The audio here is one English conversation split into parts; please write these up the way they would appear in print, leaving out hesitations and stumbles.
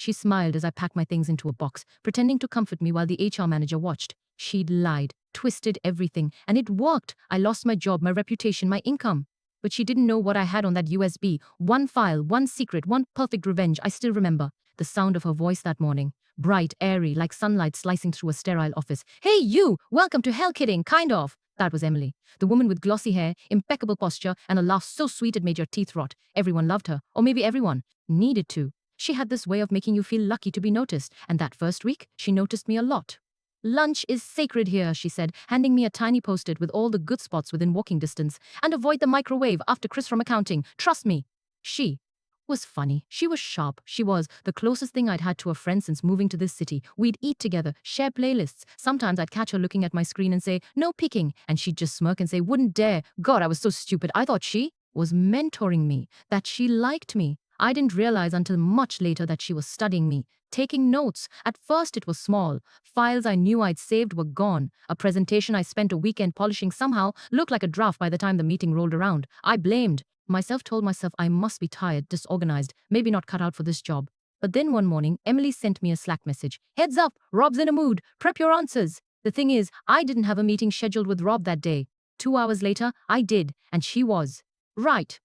She smiled as I packed my things into a box, pretending to comfort me while the HR manager watched. She'd lied, twisted everything, and it worked. I lost my job, my reputation, my income. But she didn't know what I had on that USB. One file, one secret, one perfect revenge. I still remember the sound of her voice that morning. Bright, airy, like sunlight slicing through a sterile office. Hey, you! Welcome to hell, kidding, kind of. That was Emily. The woman with glossy hair, impeccable posture, and a laugh so sweet it made your teeth rot. Everyone loved her. Or maybe everyone needed to. She had this way of making you feel lucky to be noticed. And that first week, she noticed me a lot. Lunch is sacred here, she said, handing me a tiny post-it with all the good spots within walking distance. And avoid the microwave after Chris from accounting. Trust me. She was funny. She was sharp. She was the closest thing I'd had to a friend since moving to this city. We'd eat together, share playlists. Sometimes I'd catch her looking at my screen and say, no peeking. And she'd just smirk and say, wouldn't dare. God, I was so stupid. I thought she was mentoring me, that she liked me. I didn't realize until much later that she was studying me, taking notes. At first it was small. Files I knew I'd saved were gone. A presentation I spent a weekend polishing somehow looked like a draft by the time the meeting rolled around. I blamed myself, told myself I must be tired, disorganized, maybe not cut out for this job. But then one morning, Emily sent me a Slack message. Heads up, Rob's in a mood. Prep your answers. The thing is, I didn't have a meeting scheduled with Rob that day. 2 hours later, I did, and she was. Right.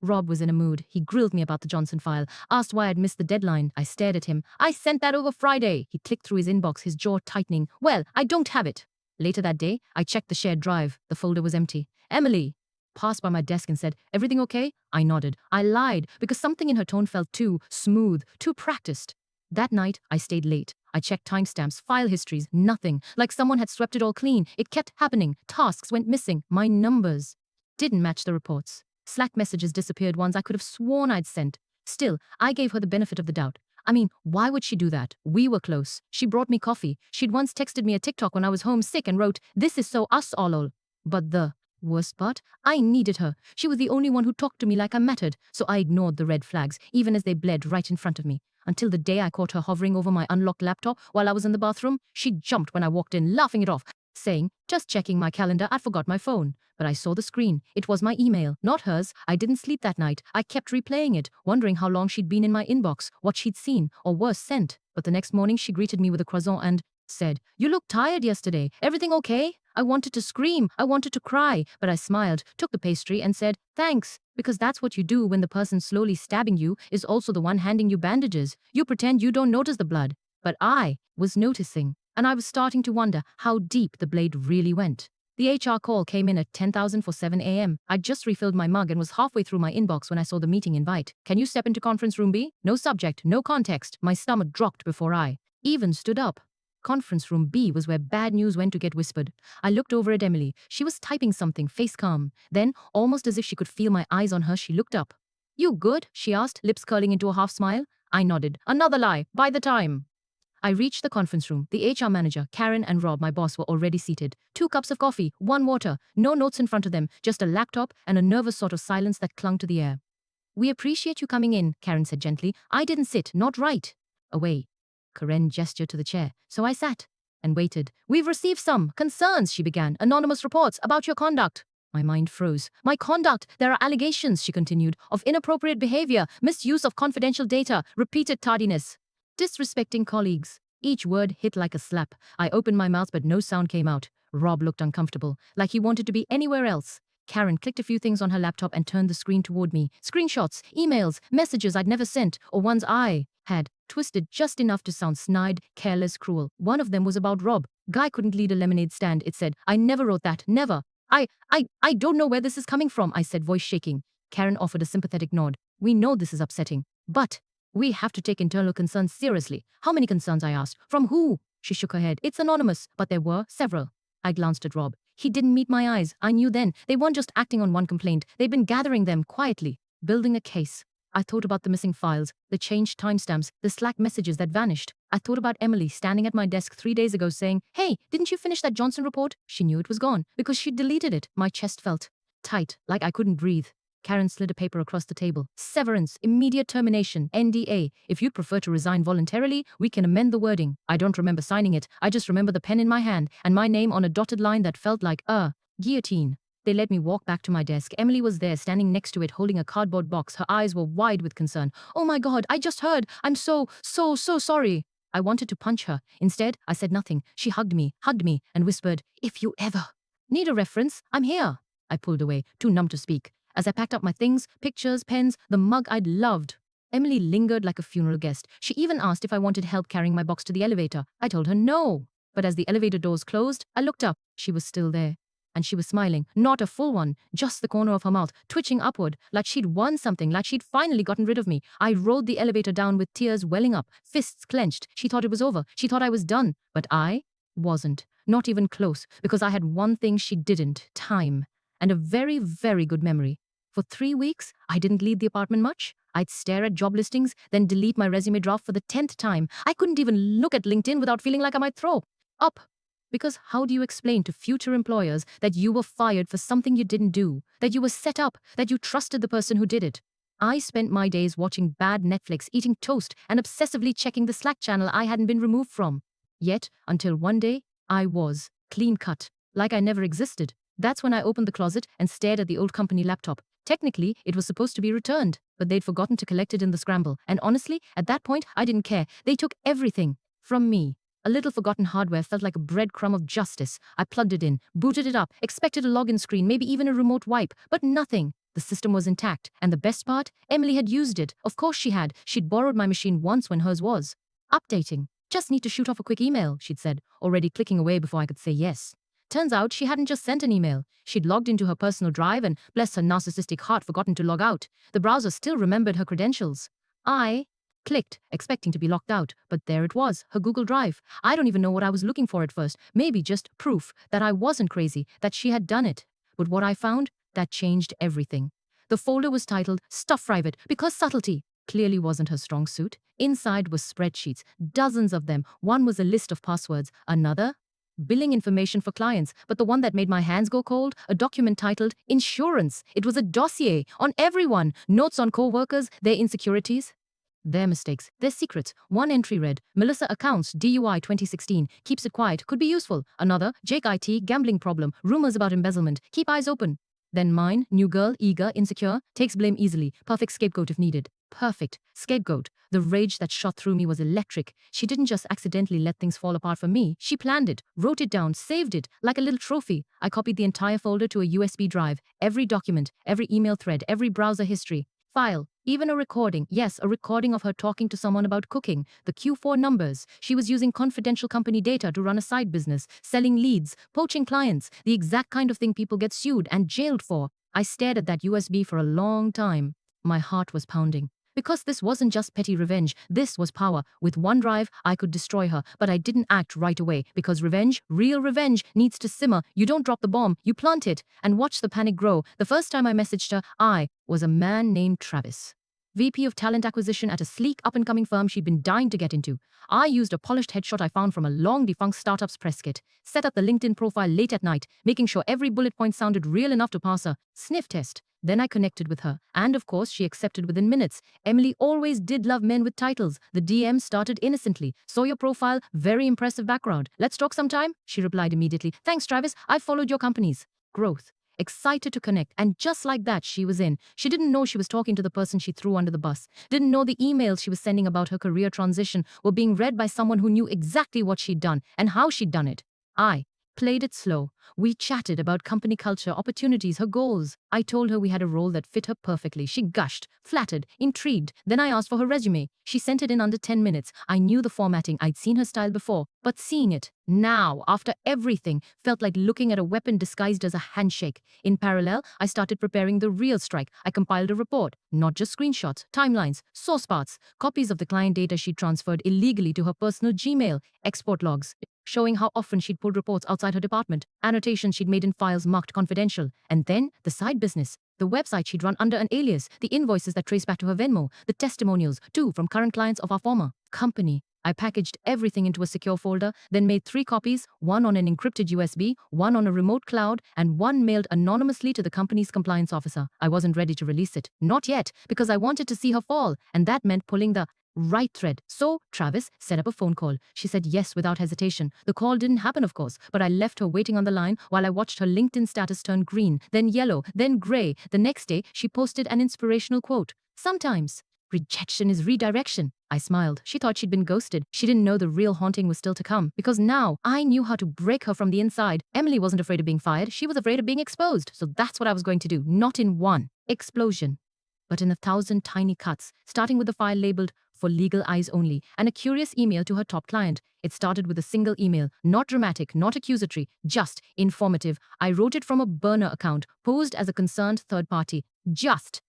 Rob was in a mood. He grilled me about the Johnson file, asked why I'd missed the deadline. I stared at him. I sent that over Friday. He clicked through his inbox, his jaw tightening. Well, I don't have it. Later that day, I checked the shared drive. The folder was empty. Emily passed by my desk and said, everything okay? I nodded. I lied because something in her tone felt too smooth, too practiced. That night, I stayed late. I checked timestamps, file histories, nothing. Like someone had swept it all clean. It kept happening. Tasks went missing. My numbers didn't match the reports. Slack messages disappeared, ones I could have sworn I'd sent. Still, I gave her the benefit of the doubt. I mean, why would she do that? We were close. She brought me coffee. She'd once texted me a TikTok when I was homesick and wrote, this is so us all. But the worst part, I needed her. She was the only one who talked to me like I mattered, so I ignored the red flags, even as they bled right in front of me. Until the day I caught her hovering over my unlocked laptop while I was in the bathroom. She jumped when I walked in, laughing it off, saying, just checking my calendar, I forgot my phone. But I saw the screen. It was my email, not hers. I didn't sleep that night. I kept replaying it, wondering how long she'd been in my inbox, what she'd seen, or worse, sent. But the next morning she greeted me with a croissant and said, you looked tired yesterday. Everything okay? I wanted to scream. I wanted to cry. But I smiled, took the pastry and said, thanks. Because that's what you do when the person slowly stabbing you is also the one handing you bandages. You pretend you don't notice the blood. But I was noticing. And I was starting to wonder how deep the blade really went. The HR call came in at 10,000 for 7 a.m. I'd just refilled my mug and was halfway through my inbox when I saw the meeting invite. Can you step into conference room B? No subject, no context. My stomach dropped before I even stood up. Conference room B was where bad news went to get whispered. I looked over at Emily. She was typing something, face calm. Then, almost as if she could feel my eyes on her, she looked up. You good? She asked, lips curling into a half smile. I nodded. Another lie. By the time I reached the conference room, the HR manager, Karen, and Rob, my boss, were already seated. 2 cups of coffee, 1 water, no notes in front of them, just a laptop and a nervous sort of silence that clung to the air. We appreciate you coming in, Karen said gently. I didn't sit, not right. Away. Karen gestured to the chair, so I sat and waited. We've received some concerns, she began. Anonymous reports about your conduct. My mind froze. My conduct, there are allegations, she continued, of inappropriate behavior, misuse of confidential data, repeated tardiness. Disrespecting colleagues. Each word hit like a slap. I opened my mouth but no sound came out. Rob looked uncomfortable, like he wanted to be anywhere else. Karen clicked a few things on her laptop and turned the screen toward me. Screenshots, emails, messages I'd never sent, or ones I had twisted just enough to sound snide, careless, cruel. One of them was about Rob. Guy couldn't lead a lemonade stand, it said. I never wrote that, never. I don't know where this is coming from, I said, voice shaking. Karen offered a sympathetic nod. We know this is upsetting, but we have to take internal concerns seriously. How many concerns, I asked. From who? She shook her head. It's anonymous, but there were several. I glanced at Rob. He didn't meet my eyes. I knew then. They weren't just acting on one complaint. They'd been gathering them quietly, building a case. I thought about the missing files, the changed timestamps, the Slack messages that vanished. I thought about Emily standing at my desk 3 days ago saying, hey, didn't you finish that Johnson report? She knew it was gone because she'd deleted it. My chest felt tight, like I couldn't breathe. Karen slid a paper across the table. Severance, immediate termination, NDA. If you'd prefer to resign voluntarily, we can amend the wording. I don't remember signing it. I just remember the pen in my hand and my name on a dotted line that felt like guillotine. They let me walk back to my desk. Emily was there, standing next to it, holding a cardboard box. Her eyes were wide with concern. Oh my God, I just heard. I'm so sorry. I wanted to punch her. Instead, I said nothing. She hugged me, and whispered, if you ever need a reference, I'm here. I pulled away, too numb to speak. As I packed up my things, pictures, pens, the mug I'd loved, Emily lingered like a funeral guest. She even asked if I wanted help carrying my box to the elevator. I told her no. But as the elevator doors closed, I looked up. She was still there. And she was smiling, not a full one, just the corner of her mouth, twitching upward, like she'd won something, like she'd finally gotten rid of me. I rolled the elevator down with tears welling up, fists clenched. She thought it was over. She thought I was done. But I wasn't. Not even close, because I had one thing she didn't: time. And a very, very good memory. For 3 weeks, I didn't leave the apartment much. I'd stare at job listings, then delete my resume draft for the 10th time. I couldn't even look at LinkedIn without feeling like I might throw up. Because how do you explain to future employers that you were fired for something you didn't do, that you were set up, that you trusted the person who did it? I spent my days watching bad Netflix, eating toast, and obsessively checking the Slack channel I hadn't been removed from. Yet, until one day, I was clean cut, like I never existed. That's when I opened the closet and stared at the old company laptop. Technically, it was supposed to be returned, but they'd forgotten to collect it in the scramble. And honestly, at that point, I didn't care. They took everything from me. A little forgotten hardware felt like a breadcrumb of justice. I plugged it in, booted it up, expected a login screen, maybe even a remote wipe, but nothing. The system was intact, and the best part, Emily had used it. Of course she had. She'd borrowed my machine once when hers was updating. Just need to shoot off a quick email, she'd said, already clicking away before I could say yes. Turns out she hadn't just sent an email. She'd logged into her personal drive and, bless her narcissistic heart, forgotten to log out. The browser still remembered her credentials. I clicked, expecting to be locked out, but there it was, her Google Drive. I don't even know what I was looking for at first. Maybe just proof that I wasn't crazy, that she had done it. But what I found, that changed everything. The folder was titled Stuff Private, because subtlety clearly wasn't her strong suit. Inside was spreadsheets, dozens of them. One was a list of passwords, another billing information for clients, but the one that made my hands go cold, a document titled Insurance. It was a dossier on everyone, notes on co-workers, their insecurities, their mistakes, their secrets. One entry read, Melissa accounts, DUI 2016, keeps it quiet, could be useful. Another, Jake IT, gambling problem, rumors about embezzlement, keep eyes open. Then mine, new girl, eager, insecure, takes blame easily, perfect scapegoat if needed. Perfect scapegoat. The rage that shot through me was electric. She didn't just accidentally let things fall apart for me. She planned it, wrote it down, saved it, like a little trophy. I copied the entire folder to a USB drive, every document, every email thread, every browser history file, even a recording. Yes, a recording of her talking to someone about cooking, the Q4 numbers. She was using confidential company data to run a side business, selling leads, poaching clients, the exact kind of thing people get sued and jailed for. I stared at that USB for a long time. My heart was pounding. Because this wasn't just petty revenge, this was power. With one drive, I could destroy her, but I didn't act right away, because revenge, real revenge, needs to simmer. You don't drop the bomb, you plant it, and watch the panic grow. The first time I messaged her, I was a man named Travis, VP of Talent Acquisition at a sleek up-and-coming firm she'd been dying to get into. I used a polished headshot I found from a long-defunct startup's press kit, set up the LinkedIn profile late at night, making sure every bullet point sounded real enough to pass a sniff test. Then I connected with her, and of course she accepted within minutes. Emily always did love men with titles. The DM started innocently. Saw your profile, very impressive background. Let's talk sometime? She replied immediately. Thanks, Travis. I've followed your company's growth. Excited to connect, and just like that, she was in. She didn't know she was talking to the person she threw under the bus. Didn't know the emails she was sending about her career transition were being read by someone who knew exactly what she'd done and how she'd done it. I played it slow. We chatted about company culture, opportunities, her goals. I told her we had a role that fit her perfectly. She gushed, flattered, intrigued. Then I asked for her resume. She sent it in under 10 minutes. I knew the formatting. I'd seen her style before. But seeing it now, after everything, felt like looking at a weapon disguised as a handshake. In parallel, I started preparing the real strike. I compiled a report, not just screenshots, timelines, source parts, copies of the client data she'd transferred illegally to her personal Gmail, export logs, showing how often she'd pulled reports outside her department, annotations she'd made in files marked confidential, and then the side business, the website she'd run under an alias, the invoices that trace back to her Venmo, the testimonials, too, from current clients of our former company. I packaged everything into a secure folder, then made 3 copies, one on an encrypted USB, one on a remote cloud, and one mailed anonymously to the company's compliance officer. I wasn't ready to release it. Not yet, because I wanted to see her fall, and that meant pulling the Right thread. So, Travis set up a phone call. She said yes without hesitation. The call didn't happen, of course, but I left her waiting on the line while I watched her LinkedIn status turn green, then yellow, then gray. The next day, she posted an inspirational quote. Sometimes rejection is redirection. I smiled. She thought she'd been ghosted. She didn't know the real haunting was still to come, because now I knew how to break her from the inside. Emily wasn't afraid of being fired. She was afraid of being exposed. So that's what I was going to do. Not in one explosion, but in 1,000 tiny cuts, starting with the file labeled for legal eyes only, and a curious email to her top client. It started with a single email, not dramatic, not accusatory, just informative. I wrote it from a burner account, posed as a concerned third party. Just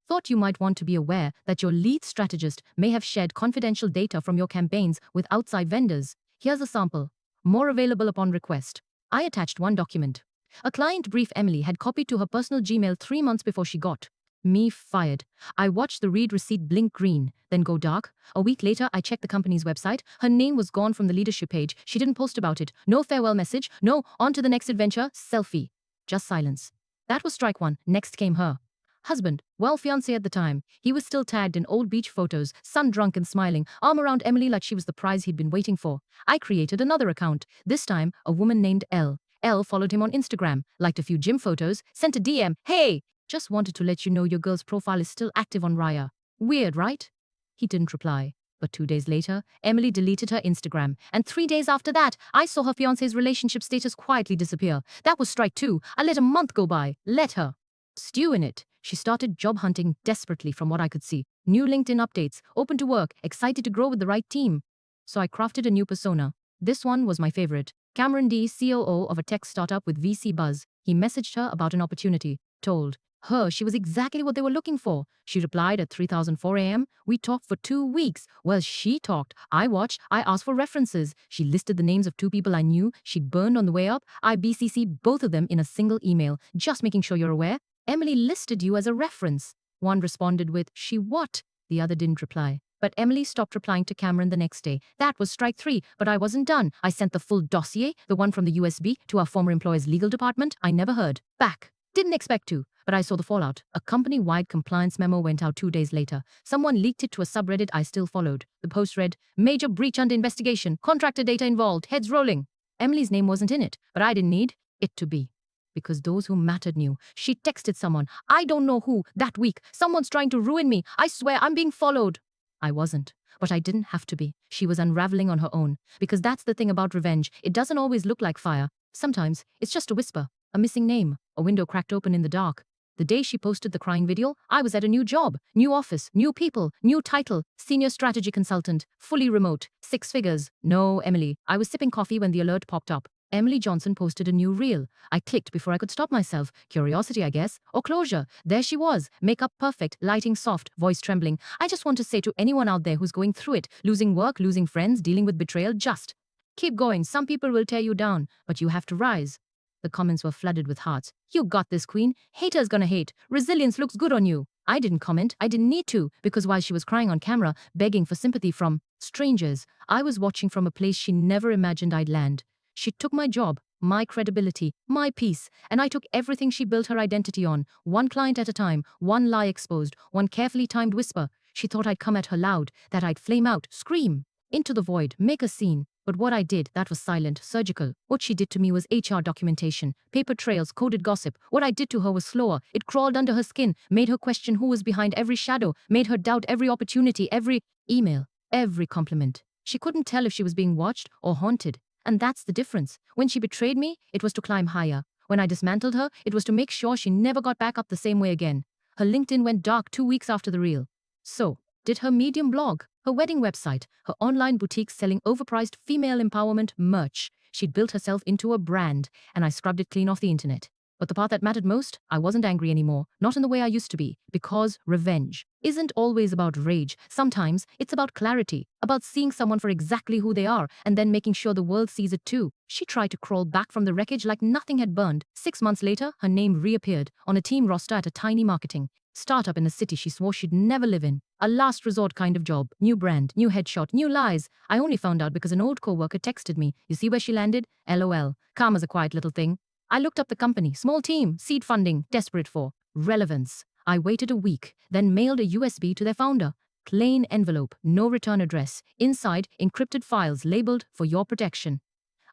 thought you might want to be aware that your lead strategist may have shared confidential data from your campaigns with outside vendors. Here's a sample. More available upon request. I attached one document. A client brief Emily had copied to her personal Gmail 3 months before she got me fired. I watched the read receipt blink green, then go dark. A week later, I checked the company's website. Her name was gone from the leadership page. She didn't post about it. No farewell message. No on to the next adventure. Selfie. Just silence. That was strike one. Next came her husband, well, fiancé at the time. He was still tagged in old beach photos, sun drunk and smiling, arm around Emily like she was the prize he'd been waiting for. I created another account, this time a woman named Elle. Elle followed him on Instagram, liked a few gym photos, sent a DM, "Hey, just wanted to let you know your girl's profile is still active on Raya." Weird, right? He didn't reply. But 2 days later, Emily deleted her Instagram. And 3 days after that, I saw her fiancé's relationship status quietly disappear. That was strike two. I let a month go by. Let her stew in it. She started job hunting desperately from what I could see. New LinkedIn updates, open to work, excited to grow with the right team. So I crafted a new persona. This one was my favorite. Cameron D, COO of a tech startup with VC buzz. He messaged her about an opportunity. Told her she was exactly what they were looking for. She replied at 3,004 a.m. We talked for 2 weeks. Well, she talked. I watched. I asked for references. She listed the names of 2 people I knew. She'd burned on the way up. I BCC'd both of them in a single email. Just making sure you're aware. Emily listed you as a reference. One responded with, "She what?" The other didn't reply. But Emily stopped replying to Cameron the next day. That was strike three, but I wasn't done. I sent the full dossier, the one from the USB, to our former employer's legal department. I never heard back. Didn't expect to, but I saw the fallout. A company-wide compliance memo went out 2 days later. Someone leaked it to a subreddit I still followed. The post read, "Major breach under investigation, contractor data involved, heads rolling." Emily's name wasn't in it, but I didn't need it to be, because those who mattered knew. She texted someone, I don't know who, that week. "Someone's trying to ruin me. I swear I'm being followed." I wasn't, but I didn't have to be. She was unraveling on her own. Because that's the thing about revenge. It doesn't always look like fire. Sometimes it's just a whisper, a missing name, a window cracked open in the dark. The day she posted the crying video, I was at a new job, new office, new people, new title, senior strategy consultant, fully remote, 6 figures. No, Emily. I was sipping coffee when the alert popped up. Emily Johnson posted a new reel. I clicked before I could stop myself. Curiosity, I guess, or closure. There she was, makeup perfect, lighting soft, voice trembling. I just want to say to anyone out there who's going through it, losing work, losing friends, dealing with betrayal, just keep going. Some people will tear you down, but you have to rise. The comments were flooded with hearts. "You got this, queen. Haters gonna hate. Resilience looks good on you." I didn't comment. I didn't need to, because while she was crying on camera, begging for sympathy from strangers, I was watching from a place she never imagined I'd land. She took my job, my credibility, my peace, and I took everything she built her identity on, one client at a time, one lie exposed, one carefully timed whisper. She thought I'd come at her loud, that I'd flame out, scream into the void, make a scene. But what I did, that was silent, surgical. What she did to me was HR documentation, paper trails, coded gossip. What I did to her was slower. It crawled under her skin, made her question who was behind every shadow, made her doubt every opportunity, every email, every compliment. She couldn't tell if she was being watched or haunted. And that's the difference. When she betrayed me, it was to climb higher. When I dismantled her, it was to make sure she never got back up the same way again. Her LinkedIn went dark 2 weeks after the reel. So did her Medium blog, her wedding website, her online boutique selling overpriced female empowerment merch. She'd built herself into a brand, and I scrubbed it clean off the internet. But the part that mattered most, I wasn't angry anymore, not in the way I used to be, because revenge isn't always about rage. Sometimes it's about clarity, about seeing someone for exactly who they are, and then making sure the world sees it too. She tried to crawl back from the wreckage like nothing had burned. 6 months later, her name reappeared on a team roster at a tiny marketing startup in a city she swore she'd never live in. A last resort kind of job. New brand, new headshot, new lies. I only found out because an old coworker texted me. You see where she landed? LOL. Calm as a quiet little thing. I looked up the company. Small team, seed funding, desperate for relevance. I waited a week, then mailed a USB to their founder. Plain envelope, no return address. Inside, encrypted files labeled for your protection.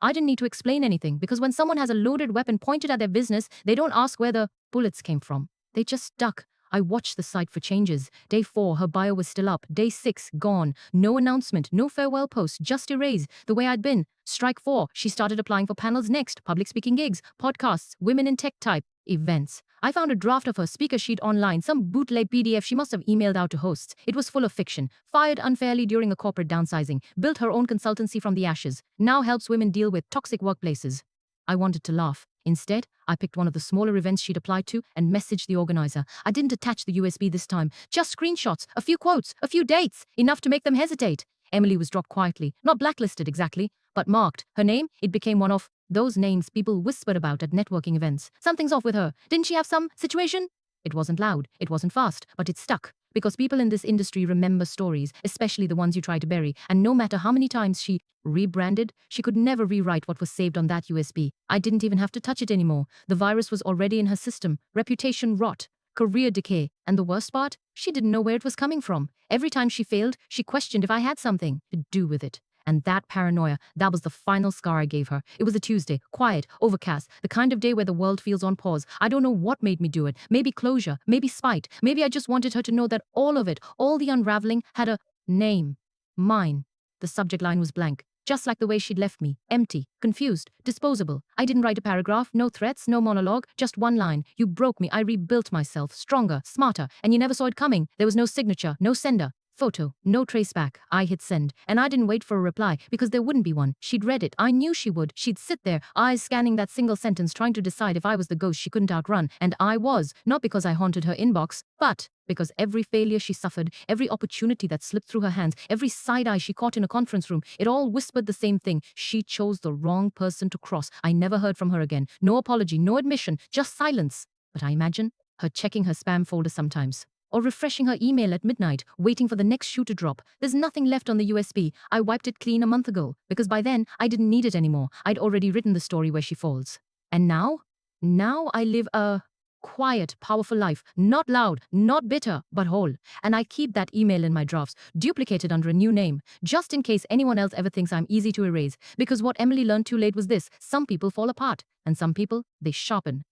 I didn't need to explain anything because when someone has a loaded weapon pointed at their business, they don't ask where the bullets came from. They just duck. I watched the site for changes. Day 4, her bio was still up. Day 6, gone. No announcement, no farewell post, just erase, the way I'd been. Strike 4, she started applying for panels next, public speaking gigs, podcasts, women in tech type, events. I found a draft of her speaker sheet online, some bootleg PDF she must have emailed out to hosts. It was full of fiction. Fired unfairly during a corporate downsizing. Built her own consultancy from the ashes. Now helps women deal with toxic workplaces. I wanted to laugh. Instead, I picked one of the smaller events she'd applied to and messaged the organizer. I didn't attach the USB this time. Just screenshots, a few quotes, a few dates, enough to make them hesitate. Emily was dropped quietly, not blacklisted exactly, but marked. Her name, it became one of those names people whispered about at networking events. Something's off with her. Didn't she have some situation? It wasn't loud, it wasn't fast, but it stuck. Because people in this industry remember stories, especially the ones you try to bury, and no matter how many times she rebranded, she could never rewrite what was saved on that USB. I didn't even have to touch it anymore. The virus was already in her system. Reputation rot, career decay, and the worst part, she didn't know where it was coming from. Every time she failed, she questioned if I had something to do with it. And that paranoia, that was the final scar I gave her. It was a Tuesday, quiet, overcast, the kind of day where the world feels on pause. I don't know what made me do it. Maybe closure, maybe spite. Maybe I just wanted her to know that all of it, all the unraveling, had a name. Mine. The subject line was blank. Just like the way she'd left me. Empty, confused, disposable. I didn't write a paragraph, no threats, no monologue, just one line. You broke me, I rebuilt myself, stronger, smarter, and you never saw it coming. There was no signature, no sender. Photo, no trace back. I hit send, and I didn't wait for a reply because there wouldn't be one. She'd read it. I knew she would. She'd sit there, eyes scanning that single sentence, trying to decide if I was the ghost she couldn't outrun. And I was, not because I haunted her inbox, but because every failure she suffered, every opportunity that slipped through her hands, every side eye she caught in a conference room, it all whispered the same thing. She chose the wrong person to cross. I never heard from her again. No apology, no admission, just silence. But I imagine her checking her spam folder sometimes, or refreshing her email at midnight, waiting for the next shoe to drop. There's nothing left on the USB. I wiped it clean a month ago, because by then, I didn't need it anymore. I'd already written the story where she falls. And now? Now I live a quiet, powerful life. Not loud, not bitter, but whole. And I keep that email in my drafts, duplicated under a new name, just in case anyone else ever thinks I'm easy to erase. Because what Emily learned too late was this: some people fall apart, and some people, they sharpen.